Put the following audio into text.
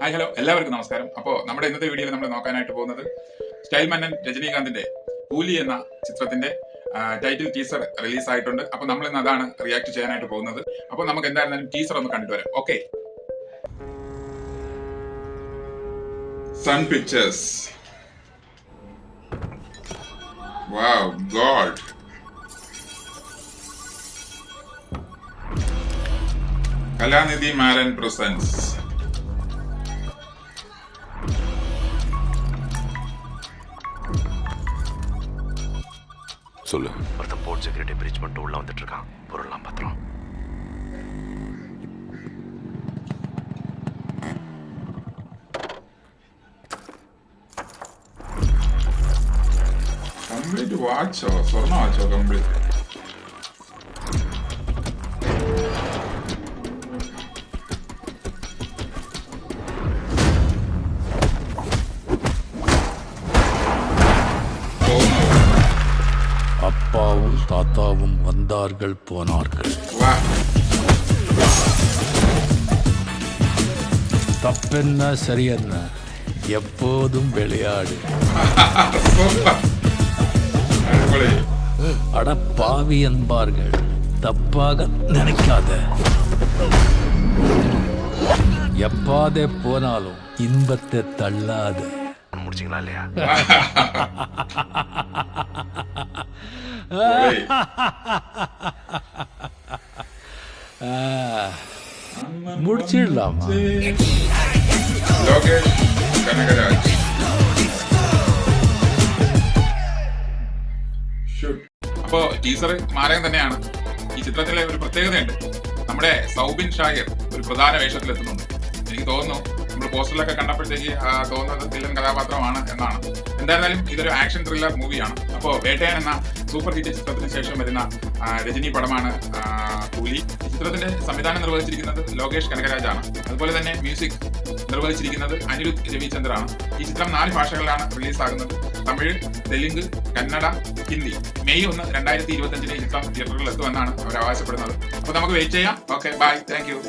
Hi hello എല്ലാവർക്കും നമസ്കാരം. അപ്പോൾ നമ്മുടെ ഇന്നത്തെ വീഡിയോയിൽ നമ്മൾ നോക്കാനായിട്ട് പോകുന്നത് സ്റ്റൈൽ മന്നൻ രജനീകാന്തിന്റെ കൂലി എന്ന ചിത്രത്തിന്റെ ടൈറ്റിൽ ടീസർ റിലീസ് ആയിട്ടുണ്ട്. അപ്പോൾ നമ്മൾ ഇന്ന് അതാണ് റിയാക്ട് ചെയ്യാനായിട്ട് പോകുന്നത്. അപ്പോൾ നമുക്ക് എന്തായിരുന്നാലും ടീസർ ഒന്ന് കണ്ടിട്ട് വരാം. Okay. Sun pictures. Wow god. Kalanithi Maran presents. சொல்லு. ஒருத்தன் போர்ட் செக்யூரிட்டி பிரீச் பண்ணிட்டு உள்ள வந்துட்டு இருக்கான். பொருள்லாம் பத்திரம். കംപ്ലീറ്റ് വാച്ചോ, സ്വർണ്ണ വാച്ചോ കംപ്ലീറ്റ്. அப்பாவும் தாத்தாவும் வந்தார்கள் போனார்கள். தப்பென்ன சரியென்ன எப்போதும் விளையாடு. அட பாவி என்பார்கள், தப்பாக நினைக்காத. எப்பாதே போனாலும் இன்பத்தை தள்ளாத. முடிச்சிங்களா இல்லையா? முடிச்சிடலாமா? ലോകേഷ് കനകരാജ്. അപ്പോ ടീസർ മാരകം തന്നെയാണ്. ഈ ചിത്രത്തിലെ ഒരു പ്രത്യേകതയുണ്ട്. നമ്മുടെ സൗബിൻ ഷാഹിർ ഒരു പ്രധാന വേഷത്തിലെത്തുന്നുണ്ട്. എനിക്ക് തോന്നുന്നു നമ്മൾ പോസ്റ്ററിലൊക്കെ കണ്ടപ്പോഴത്തേക്ക് തോന്നുന്നത് വില്ലൻ കഥാപാത്രമാണ് എന്നാണ്. എന്തായിരുന്നാലും ഇതൊരു ആക്ഷൻ ത്രില്ലർ മൂവിയാണ്. അപ്പോൾ വേട്ടയാൻ എന്ന സൂപ്പർ ഹിറ്റ് ചിത്രത്തിന് ശേഷം വരുന്ന രജനി പടമാണ് കൂലി. ഈ ചിത്രത്തിന്റെ സംവിധാനം നിർവഹിച്ചിരിക്കുന്നത് ലോകേഷ് കനകരാജാണ്. അതുപോലെ തന്നെ മ്യൂസിക് നിർവഹിച്ചിരിക്കുന്നത് അനിരുദ്ധ് രവിചന്ദ്രാണ്. ഈ ചിത്രം 4 ഭാഷകളിലാണ് റിലീസാകുന്നത്. തമിഴ്, തെലുങ്ക്, കന്നഡ, ഹിന്ദി. മെയ് 1, 2025 ഈ ചിത്രം തിയേറ്ററുകളിൽ എത്തുമെന്നാണ് അവർ അവകാശപ്പെടുന്നത്. അപ്പോൾ നമുക്ക് വെയിറ്റ് ചെയ്യാം. Okay, bye, thank U.